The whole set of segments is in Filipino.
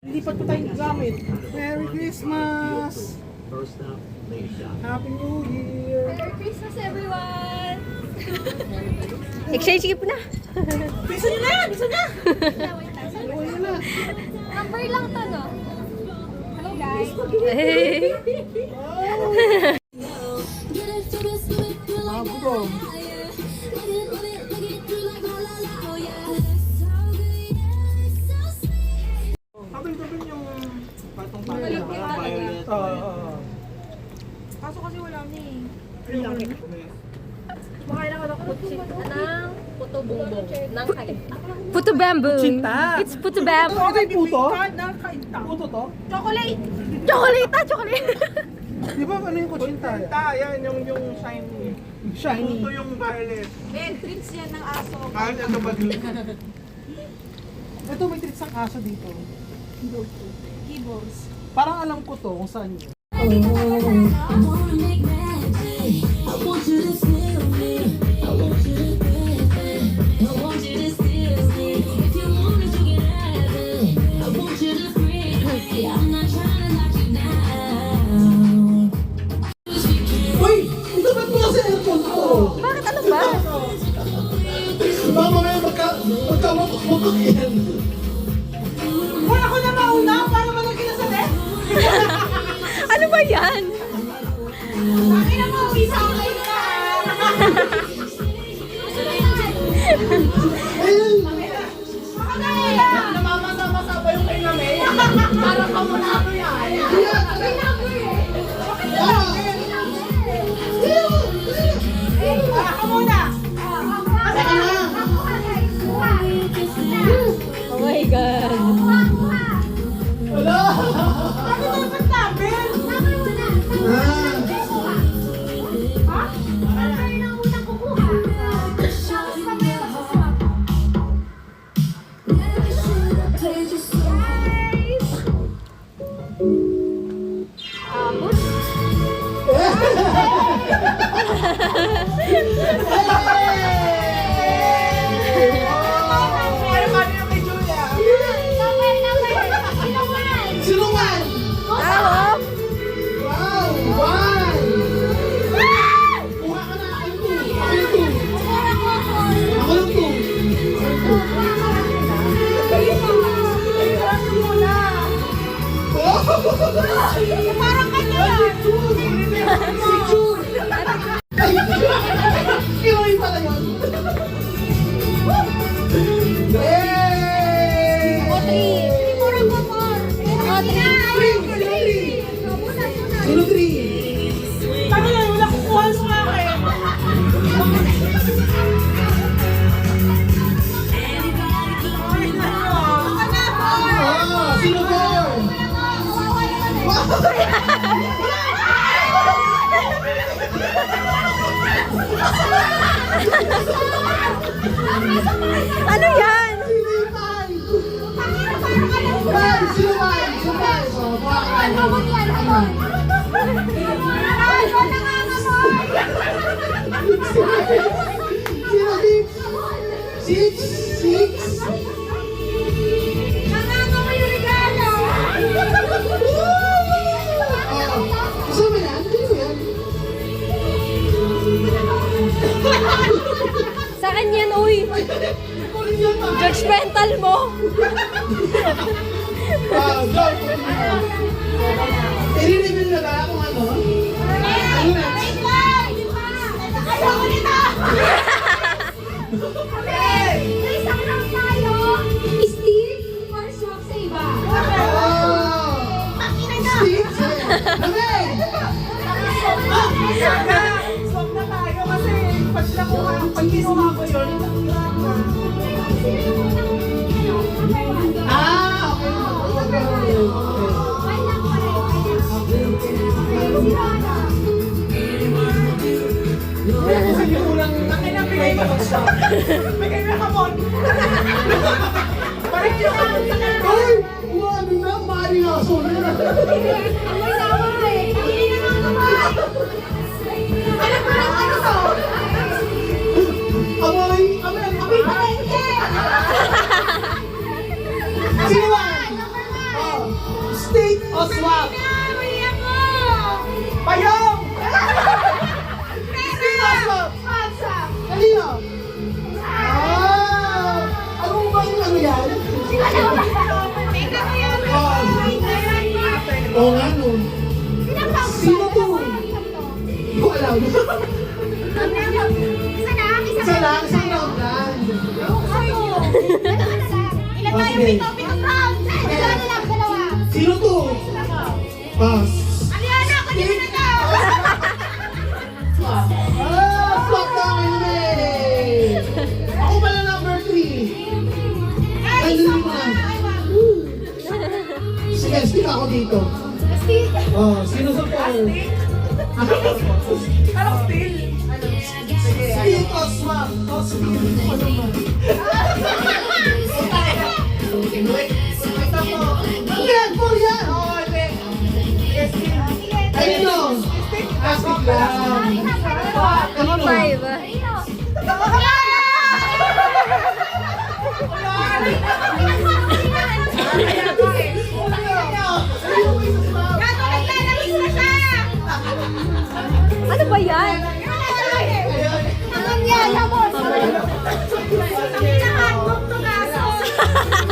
Lipat pa tayong gamit. Merry Christmas! Happy New Year! Merry Christmas, everyone! Exchange gift na. Bisa nyo na! Bisa na! Uy na! Number lang to, no? Hello, guys. Hey. Bago to. Tabi-tabi yung patong-patong. Violet. Kaso kasi wala na eh. Puto bumbong ng kainta. Puto bamboo. Chinta. It's puto bamboo. Ito yung puto? Puto to? Chocolate! Chocolate, chocolate. Di ba ano yung kutsinta? Kutsinta, yan yung shiny. Shiny. Puto yung violet. Ben, treats yan ng aso. Kahit ano ba dito? Ito may treats ang aso dito. Gibbons. Parang alam ko to kung saan yun. Uy! Ito ba't mo kasi aircon ko? Bakit ano ba? Baka mamaya magkawatok-watok yan. Uy, ako na mauna para malagyan na sa net. Ano ba yan? Akin na mo, isa ko kayo na! Ayun! Ako na eh! Namamasa-masa ba yung kay Name? Parang kamunado yan. May number eh. Ako muna! Oh my God. Wala! Ano dapat namin? Ay, paano yung kay Julia? Sinungan! Ah, Wow! One! Kuha ka na! Ano to? Ako yung two! Ako yung two! Parang kanya yan. Si Jun! Kiloy pala yun! Yay! Parang kumor. Sino three? Tama lang, wala kukuha sa akin. Ah, sino four? ano yan? Sino five? Five! Sino five? Sino five? Oh, kuha ka. Sino six? Six? Six? Kasama yan? Sino yan? Saan yan, uy? Kunin yan ba? Judgmental mo. Go! I-reveal na ba kung ano? Ano na? Ayoko nito! Steve or swap sa iba? Oh! Steve? Okay! Swap na tayo kasi pag kinuha ko yun, kasi yung ulang bigay mo siya. Bigay mo kamon. Parang Steak o swap? Payong! Steak o swap? Kanino? Ano ba yung ano yan? Oo nga no. Sino to? Hindi ko alam. Isa lang, isang round lang. Sino to? Pass. Flop na kayo na eh. Ako pala number 3. Ay, dali mo na. Sige, stick ako dito. Sino sa power? Anong still? Stick o swap? O stick. Ano man? Yan, po yan! Oo, hindi. Yes, still. Ayun no! Stick lang. Ako 5. Ano ba yan?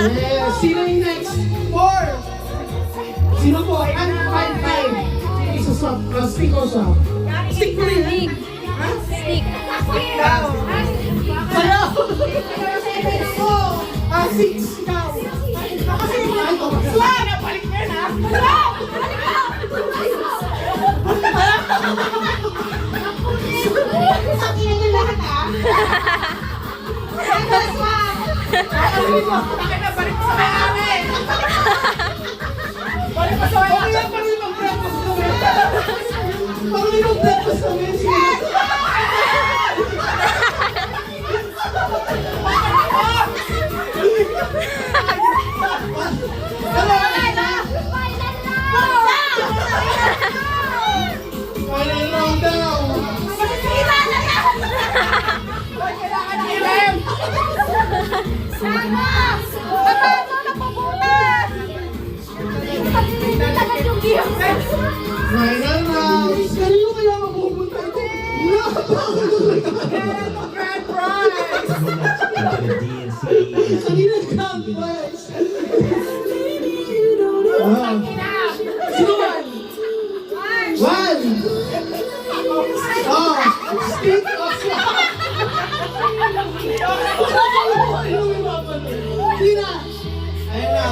Yes, sino yung next? 4. Sino po? Ang 5-5. Isa swap. Stick o swap? Stick mo rin. Stick. Stick. Sayo! 6. Ikaw. Ay, ko. Swap! Balik mo yun, ha? Balik mo sa may-ari! Balik mo sa may-ari! Parang mag-breakfast kami. Parang mag-breakfast kami. Final round daw. Kailangan ng ilim! Final round. Kanino kaya mapupunta ito? Wala ka pa ako Grand prize! kanina grand prize. Sino man? 1. Stick o swap? Sina? Ayun na.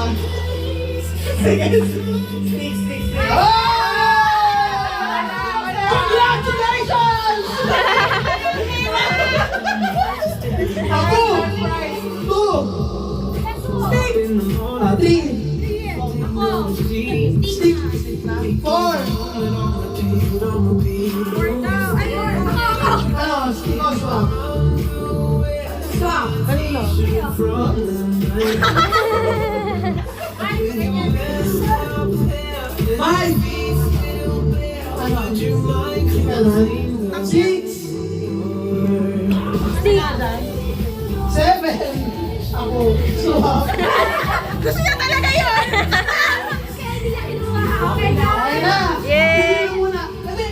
Stick. Congratulations! Ako! 2. 3. Stick. 4. Ano? Stick o swap? Swap! Kanino? 5. Ano? 6. Stick. 7. Ako. Swap. Gusto niya talaga yun! Okay na! Yay! Tignan mo muna. Kasi,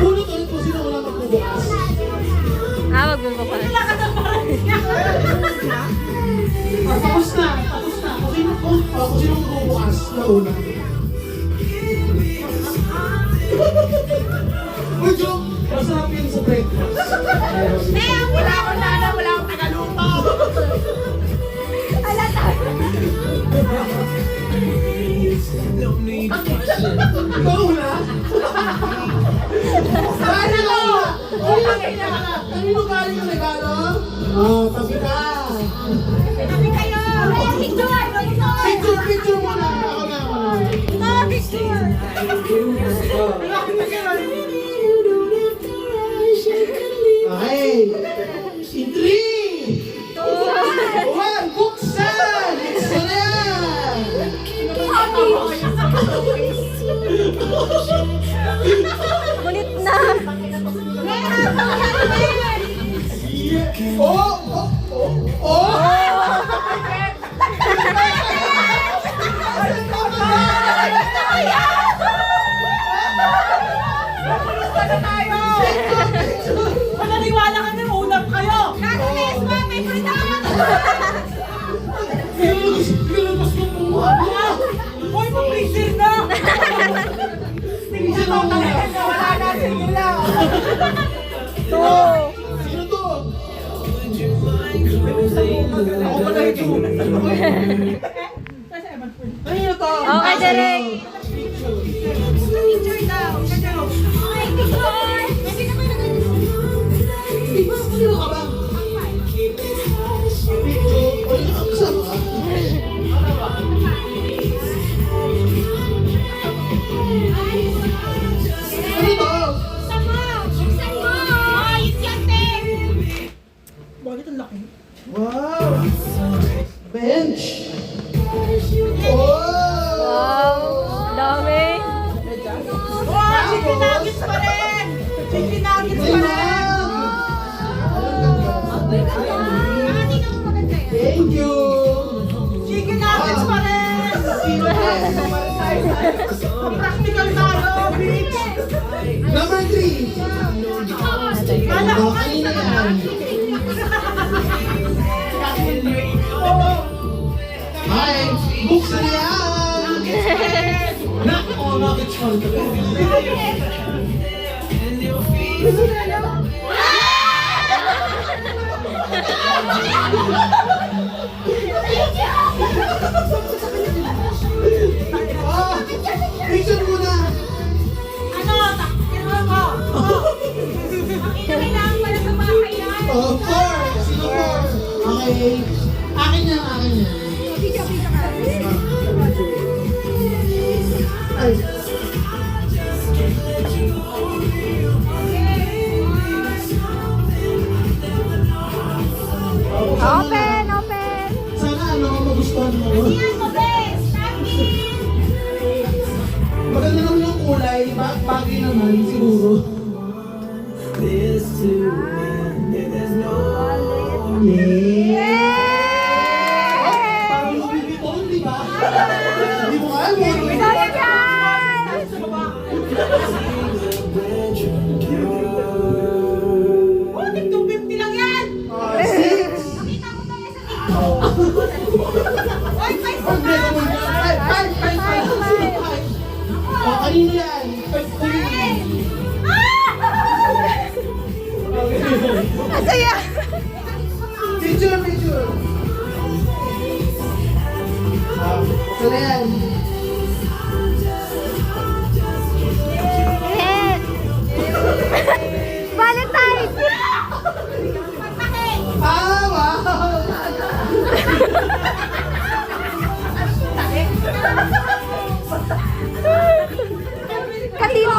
bunot ulit po sino wala magbubukas. Magbubukas. Tapos na. Kung sino magbubukas na una. Uy, joke! Masarap yun sa breakfast. Wala akong tagaluto! Ikaw una? Saan ka una? Kanino galing yung regalo? Tabi ka. Picture muna. Ako na. Okay. In 3, 1, buksan! Ito na yan! Kulit na. Oh! Sino to? Ako pala ito. Sino to? Okay, Derek. Picture daw. Ay, picture! Kasi naman Sino ka ba? Picture? Ay, ang sama. Ano to? Buksan mo! Ayos yan, te! Bakit ang laki? Wow! Bench! Oh! Wow. Dami. Wow, chicken nuggets pa rin! Chicken nuggets pa rin! Thank you! Chicken nuggets pa rin! Practical tayo, bitch! Number 3! Kala ko Kanina yan. Hi! Buksan yan! Nako, nuggets pa rin. Ah! Picture muna! Ano? Takpan mo! Kailangan pala sa bahay yan! Oh, 4! Sino 4? Okay. Akin yan, akin yan. Video ka. Ay. Open, open. Sana ano, magustuhan mo. Yan mo, bes! Maganda naman yung kulay, bagay naman siguro. Parang lumibiton, di ba? Hindi mo kaya mo. Sayang yan. Oh, tig 250 lang yan! 6. Nakita mo tayo sa TikTok. Oy, five pa Hindi ba? naman. 5. O, kanina yan. 15. Masaya. Picture, picture. Sana yan. Yes. Valentine. Ah, wow! Katino.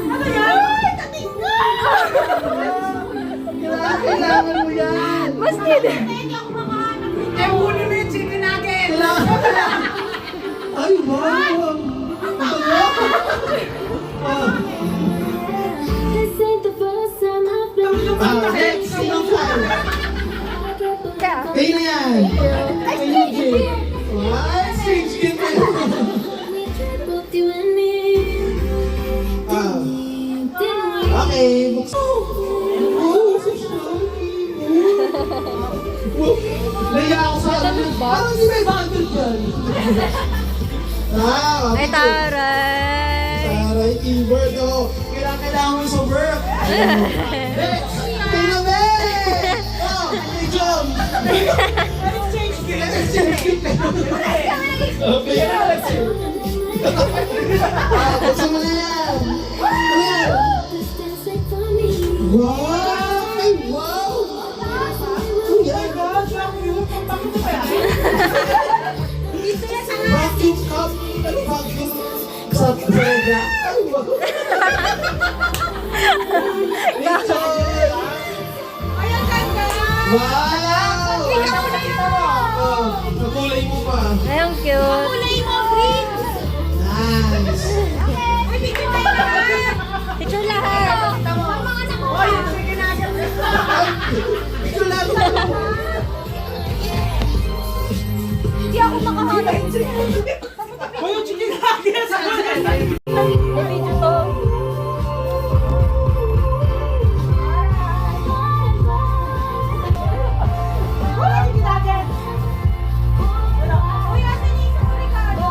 Ano yan? Katingo! Kailangan mo yan! Masjid. Hindi ako makahanap. Eh, huli mo yung chicken nugget! Kailangan! Ay, wow! Ang tayo! Next, sino fan? Ka. Kayo na yan! Kayo na, Jay! What? Strange game kayo! Okay, buksan. Oh, so shiny! Naiya ako sa ano. Parang hindi may bundle dyan. Ah, Ay, taray. Taray, teamwork ako. Kailangan mo sa work. Next! Tina May! Oh, may jump! Exchange gift. Okay. Buksan mo na yan. Ano yan? Wow! Ay, wow! Ano yan? Vacuum cup. Vacuum sa pwede. Ay, wow! Picture! Ay, ang ganda! Wow! Ikaw na yun! Oh, nakulay mo pa. Ay, ang cute. Kulay mo, green! Nice! Ay, picture tayo naman! Picture lahat. Ang mga anak mo! Ay, chicken nugget! Ay, picture lang. Hindi ako makahanap. Hoy, yung chicken nuggets! May video to. Ay, chicken nugget! Uy, nasa ni sa Ricardo?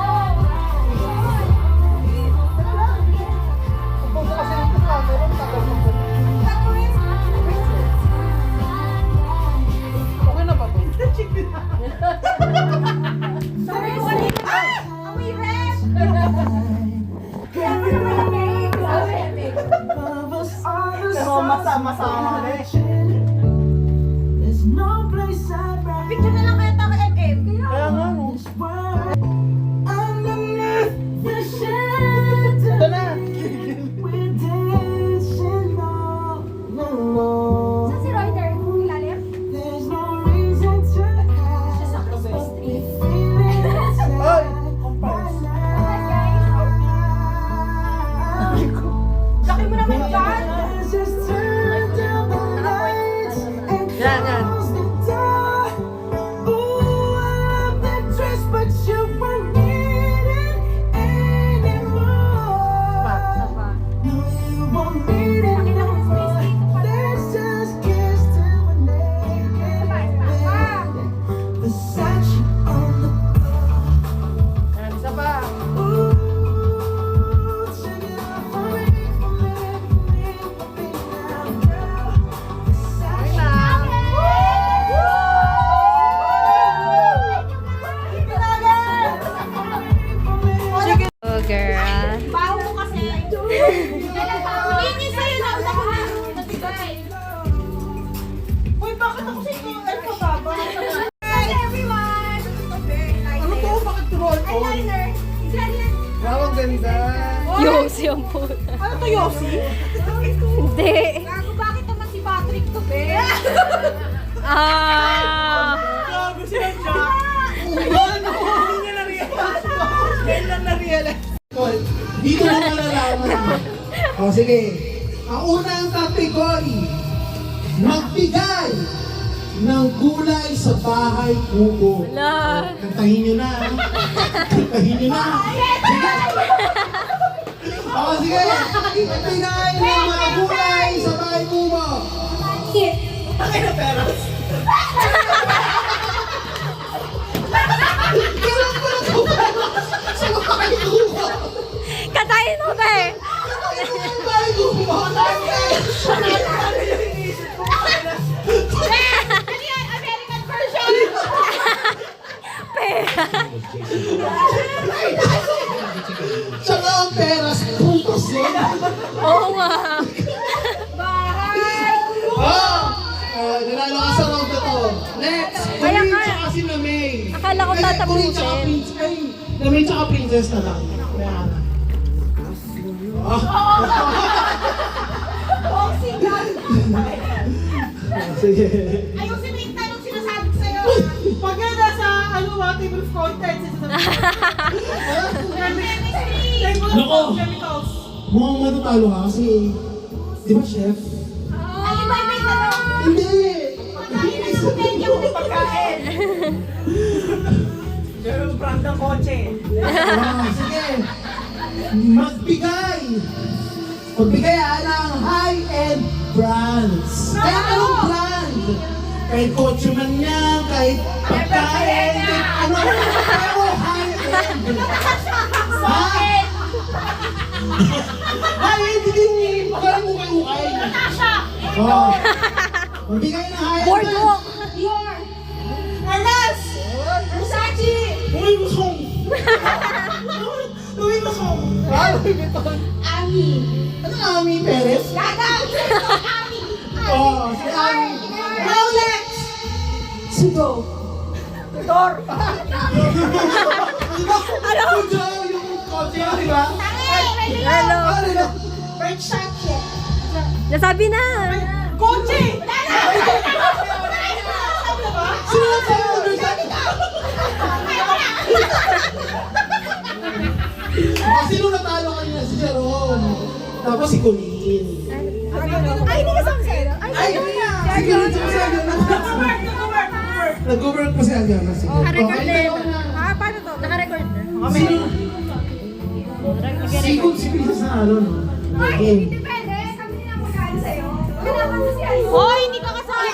eyeliner. Wow, ang ganda. Yossi ang po. Ano to, Yossi? Hindi. Gago, bakit naman si Patrick to, be? Ah. Gago siya siya. Ano? Hindi niya na-realize. Ngayon lang na-realize. Dito na malalaman. O sige. Ang unang kategory, magbigay ng gulay sa bahay kubo. Wala. Kantahin nyo na. Kantahin nyo na. Sige. O sige. Magbigay ng mga gulay sa bahay kubo. Bakit na pera? Kailan ko na ito sa bahay kubo? Katayin mo ba eh? Sa bahay kubo. Ano yung iniisip ko? Ano yan? American version? Tsaka ang peras, putos yun. Oo nga. Bahay! Nanalo ka sa round na to. Next, Kaya Corinne nga. tsaka si Namay. Akala ko Ay, tatapusin. Corinne tsaka Princess. Ay, Namay tsaka Princess na lang. Kaya na. Boxing gun! Sige. Ayusin mo yung tanong sinasabi ko sa'yo. Pag yan nasa, table of contents, chemistry! Table Nako. of chemicals. Mukhang matatalo ka kasi, di ba chef? Ay, iba yung tanong. Hindi! Pagkain na lang din yung pagkain. Pero brand ng kotse. Sige. Magbigay ng high-end brands. Kaya anong brand? Kahit kotse man yan, kahit pagkain, kahit ano, pero high-end. Bakit? High-end din pagkain mo kayo ukay. Natasha! Oh. Magbigay ng high-end Boardwalk. Dior! Hermes! Versace! Louis Vuitton. Louis Vuitton! Louis Vuitton. Ami! Ano Ami Perez? Gagang! Ami! Oh, si Ami. Rolex! Sudo! Tudor! Ano? Yung kotse, di ba? Hello. Ano na? Versace! Nasabi na. Kotse! Sino na sa'yo? Sino natalo kanina? Si Jerome. Tapos si Colleen. Ay, hindi kasama sa'yo. Ay, si Colleen tsaka si Agana. Nag-work pa si Agana. Sige. Naka-record Okay, na yun. ikaw na. Paano to? Naka-record na. Sino? Si Princess na ano, no? Game. Depende. Kami na magkano sa'yo. Kailangan mo siya. Hoy, hindi ka kasali!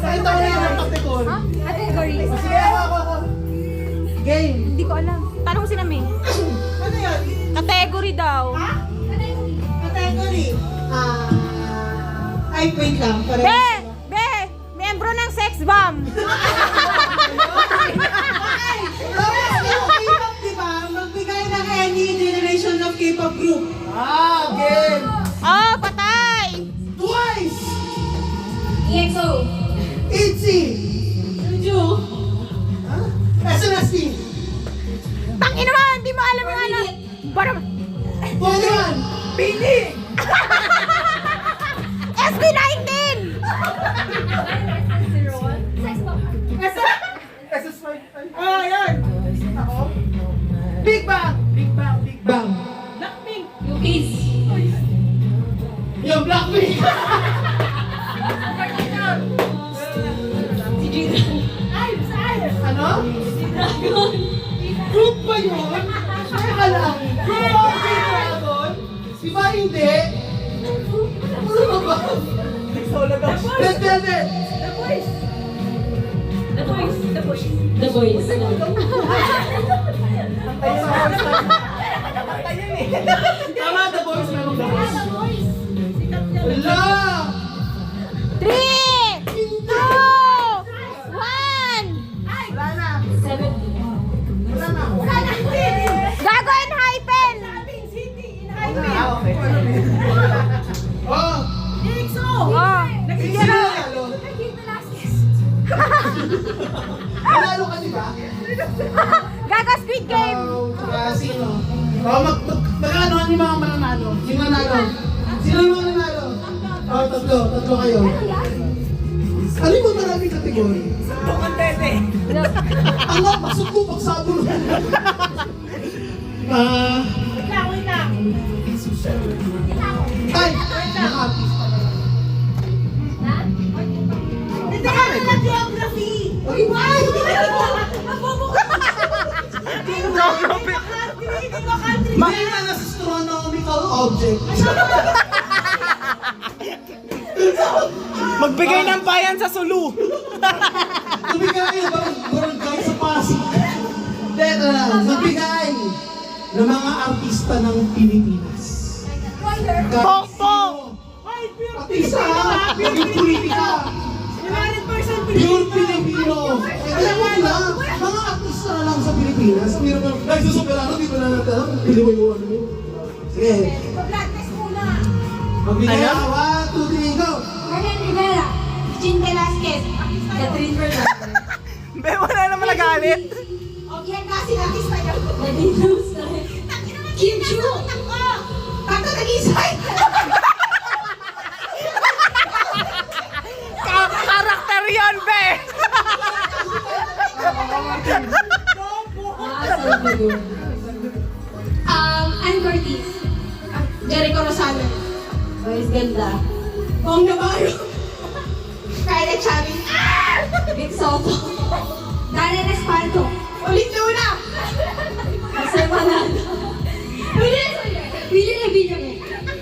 Ito na yung kategori. Category. Sige, ako. Game. Hindi ko alam. Tanong si Nami. Ano yan? Category daw. Ha? Category. Ay, wait lang. Be! Be! Membro ng sex bomb. Ay! K-pop, di ba? Magbigay ng any generation of K-pop group. Game. Oh, patay! Twice. EXO. ITZY. Juju. SNSD. Tangina mo, hindi mo alam yung ano. Bara... 21. Pili! SB19! SS5. Ah, yan! Ako? Big Bang. Big Bang. Big Bang. Blackpink. Yung Blackpink. Ay, saan? Ano? Group ba yun? Teka lang. Group of G-Dragon? Di ba hindi? Ano ba? Solo daw. Red Velvet. The Boys. Tama, The Boys. Meron The Boys. Wala. 3, 2, 1! Wala na. Seven. Wala na. Gago and hypen! Okay. Oh. EXO! Oh, Sino zero. nanalo? Panalo ka, di ba? Gaga Squid Game! Sino? Magkano yung mga mananalo? Sino nanalo? Sino yung mga nanalo? Tatlo kayo. Ano yung maraming kategory? Ano, pasok mo, pagsabon. Wait lang. Ay, naka-artist. Hindi ka na geography. Ay, ay! Country. Hindi na astronomical object. Magbigay ng bayan sa Sulu. Magbigay barangay sa Pasig. Dito na, magbigay ng mga artista ng Pilipinas. Pokpok! Ay, pure Artista, maging politika. 100% Pure Pilipino. Alam mo na, mga artista na lang sa Pilipinas. Ang hirap na, ay, susuperano, di ba na natin? Piliway mo ano yun. Sige. Blood test muna. Magbigay Ano? ka, 1, 2, 3, go! Helen Rivera. Jean Velasquez. Catherine Bernal. Be, wala naman nagalit. Okay, kasi artista yun. Kim Chu. Bakit nag-isay? Karakter yun, be! Ann Curtis. Jericho Rosales. Luis Ganda. Bong Navarro. Kyla Chavez. Vic Soto. Darren Espanto. Ulit Luna. Jose Manalo. Willie Revilla.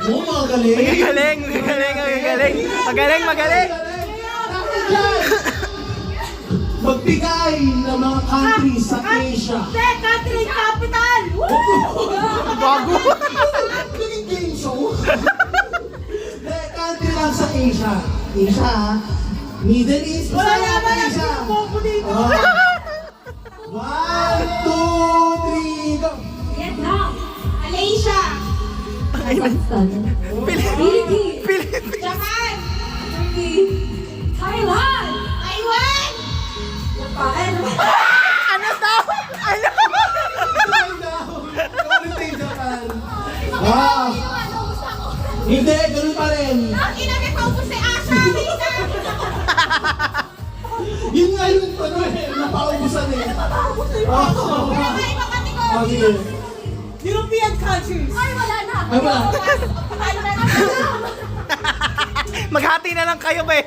Oo, mga galing. Magaling, magaling, magaling. Magaling, magaling. Magbigay ng mga country sa Asia. Country capital. Bago. Naging game show. Country lang sa Asia. Asia, ha? Middle East. Wala Asia. naman ang sinubuko dito. 1, 2, 3, go! Vietnam. Malaysia. Philippines. Japan. Turkey. Taiwan. Taiwan. Japan. Ano daw? Ano? Ah, hindi, ganun pa rin. Ang inagay pa po si Asha. Yun nga yung ano eh, napaubusan eh. Ah, sige. European countries. Ay, wala na. Ay, wala. Ano na na? Maghati na lang kayo, be.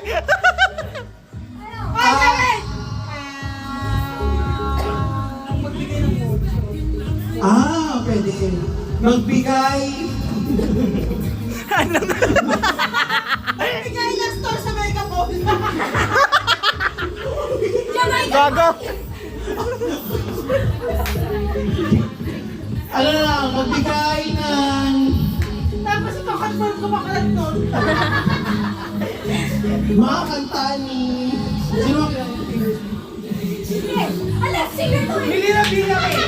Ay, seven. Pwede. Magbigay. Ano? Bigay ng store sa Mega Mall. Jamaica. Bago. Ano na lang, magbigay ng... Tapos ito, confirm ko makalat nun. mga kanta ni... Sino ang Ala, singer to eh. Mili na bilang eh.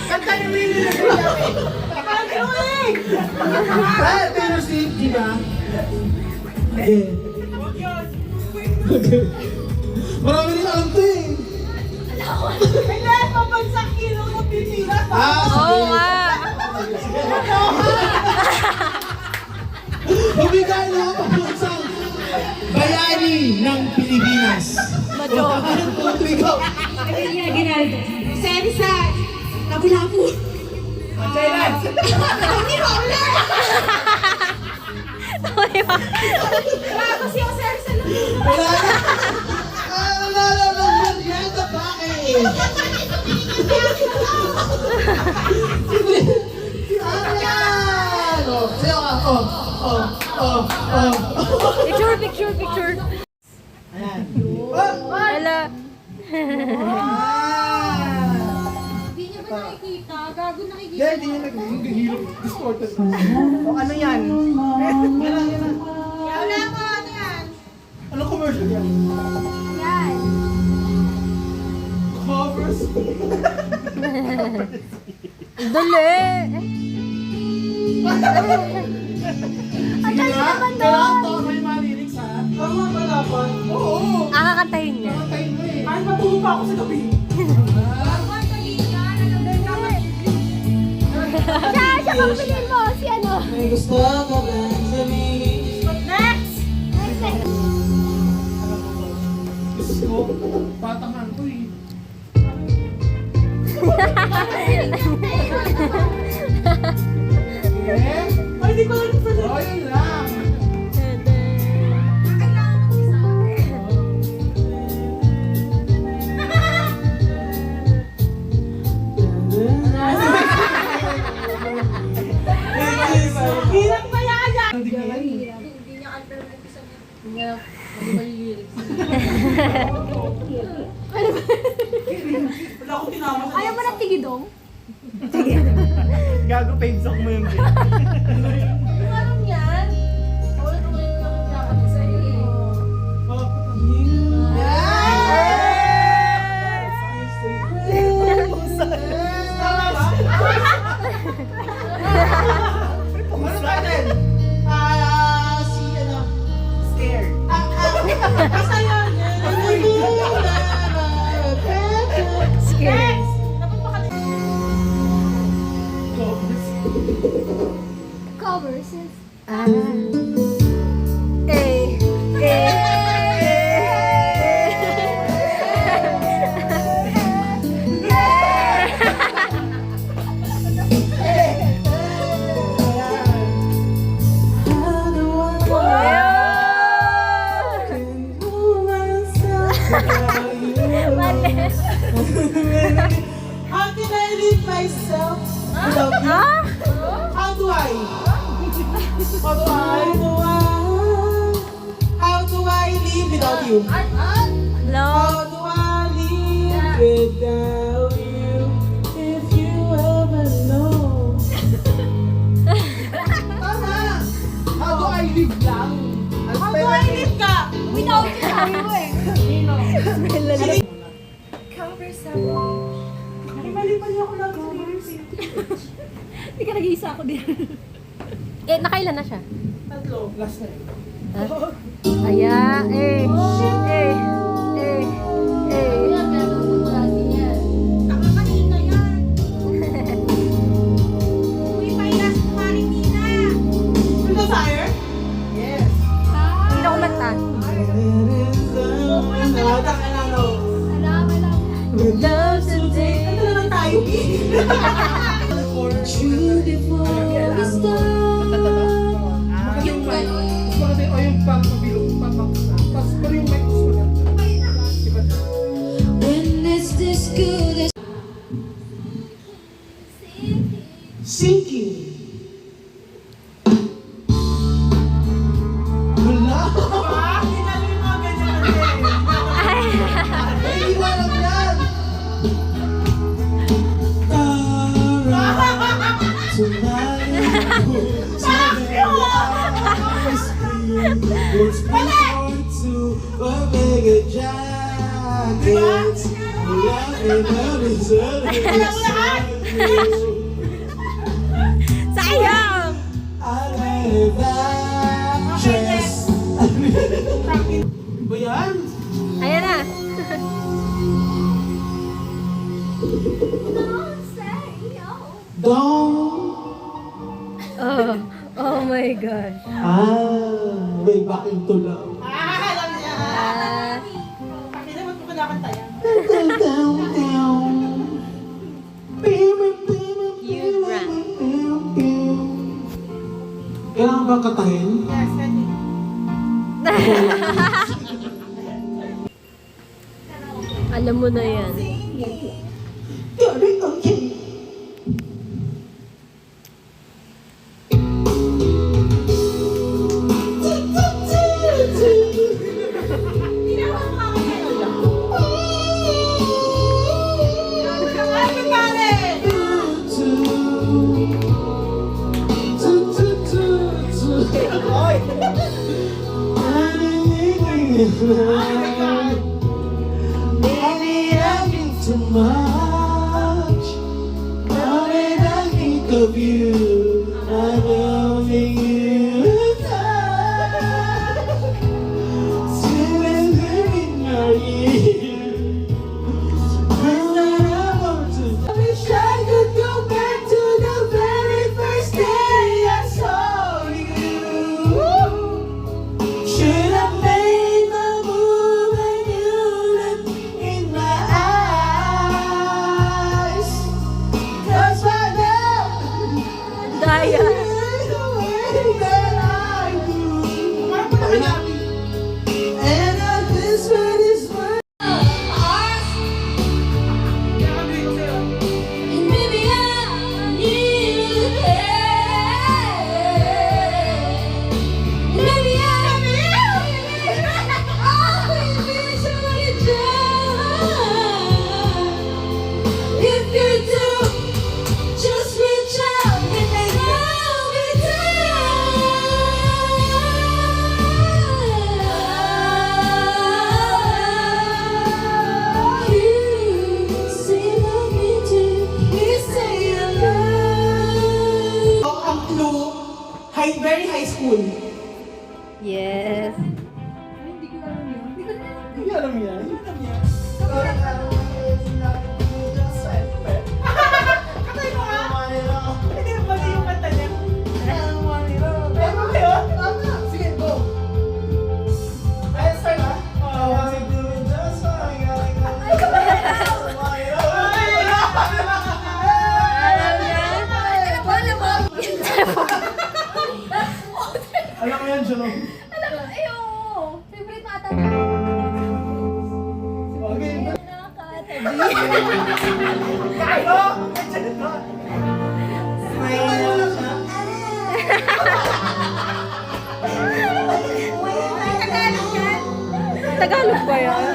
Kanta ni Willie na bilang eh. Parang eh. Taylor Swift, di ba? Eh. Marami rin alam to eh. Hindi, pambansang hero ng Pilipinas. Oo nga. Magbigay na ako pagpunsang bayani ng Pilipinas. Madyo. Ikaw. Serisan. Lapu-lapu. Jailan. Tony Howler. Bago siya Serisan. Wala na. Nalala ng Marietta, bakit? Ayan! Oh, sayo ka. Picture, picture, picture. Ayan. Hala. Hindi niyo ba nakikita? Gago nakikita. Hindi niya nag-hilop. Distorted. O ano yan? Wala ko, ano yan? Ano commercial yan? Yan. Covers. Dali. Ang dali naman Kailangan nun. to, may mga lyrics ha? Tama ba dapat? Oo. Kakantahin niya. Kakantahin mo eh. Ay, matulog pa ako sa gabi. Siya kapilin mo. Si ano? May gusto ka ba sabihin? Next! Gusto, patangan ko eh. Eh? Ay, di ko alam sa Oh, yun lang. hirap pa yan! Hindi ka yan. Wala akong tinama sa Ayaw mo ng tigidong? Gago, painsok mo yung game. Anong yan? Ulit-ulit lang yung dapat sa'yo eh. Tama ba? Ano natin? Si ano? Scared. Basta yun. Scared. Dapat pa kanina. Covers is... Eh. How can I live myself without you? Ah? How do I? How do I live without you? Hello? How do I live without you? If you ever know. Tama! How do I live lang? How do I live ka? Without you, sabi mo eh. Ay, mali pa niyo ako lang sa lyrics eh. Hindi ka nag-iisa ako din. Nakailan na siya? Tatlo. Last na. Aya, Taka kanina yan. Uy, pailas mo Marikina. Full desire? Yes. Hindi na kumanta. Love today. Ito na lang tayo. Yung mic, mas maganda yung, o yung pang mabilog, pang maksa. Tapos pero yung mic mas maganda. Diba? Sinking. Wala. Ah, hinalo yung mga ganyan kasi. Ay, iwanan yan. What's more to Omega Jackets? Sayang! Ba yan? Ayan na. Don't. Oh my gosh. May baking tulaw. Alam niya. Pakita mo kung kinakanta yan. Cute brand. Kailangan ba katahin? Yes, pwede. Alam mo na yan. Baby, I've been too much. Now that I think of you, I'm loving you. Still in your Hindi alam yan. Katay mo nga. Hindi na mali yung kanta niya. Tama kayo? Tama. Sige, go. Ay, start na. Alam niya? Alam mo yan, Jolo. Ayaw! Favorite na ata. Okay. Kayo! Tagalog ba yan?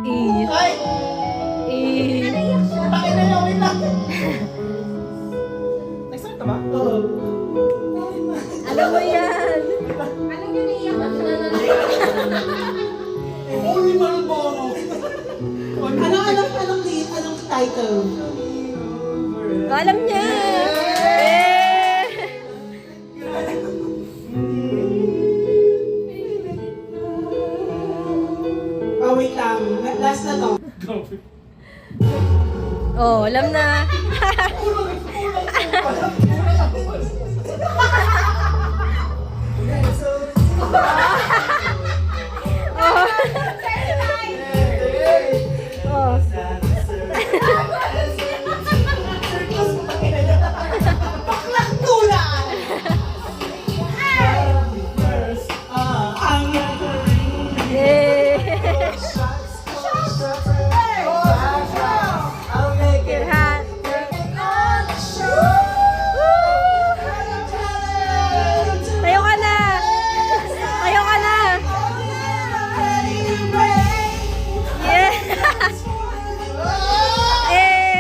E. Ay! E. Bakit na yun? Wait lang. Nag-start na ba? Oo. Alam mo yan. Ano yun, iiyak ka na Only Marlboro. Anong title? Alam niya. Eh. Oh, wait lang. Last na to. Oh, alam na. Oh. Oh. Eh. Your hat. Tayo ka na. Tayo ka na. Yeah. Eh.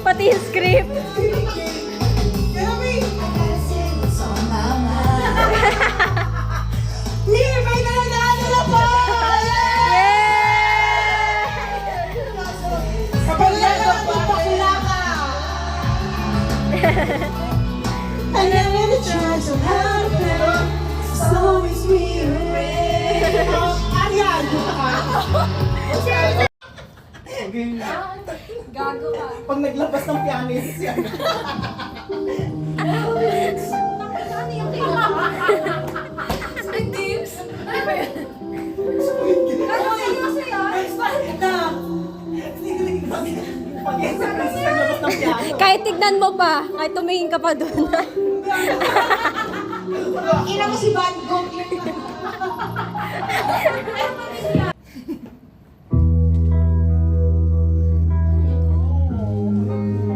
Pati yung script. Gago ka. Pag naglabas ng pianist yan. Ano yung Squid Games? Ano ba yun? Gago seryoso yun? Naglabas ng piano. Kahit tignan mo pa, kahit tumingin ka pa doon. Ina mo si Van Gogh.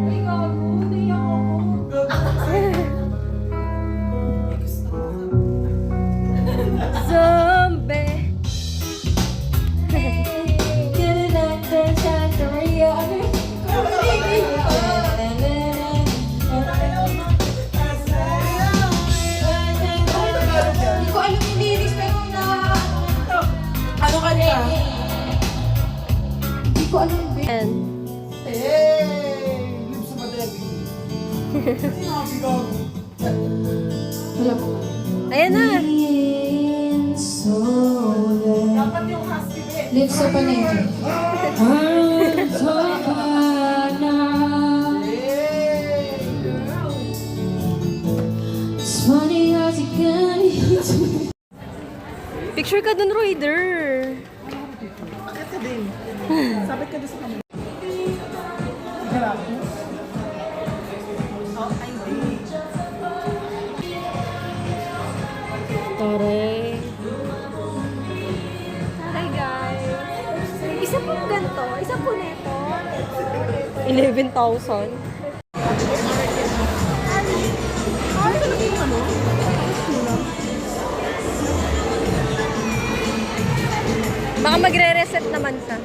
Ay, gago. Naiyak ako. Zombie. Wala po. Ayan na. Dapat yung husky bit. Lips of an angel. It's funny how you can Picture ka dun, Roider. Akit ka din. Sabit ka doon sa kanila. Oh, ay, hindi. Tore. Hi, guys. Isa po ganito. Isa po neto. 11,000. Baka magre-reset naman siya.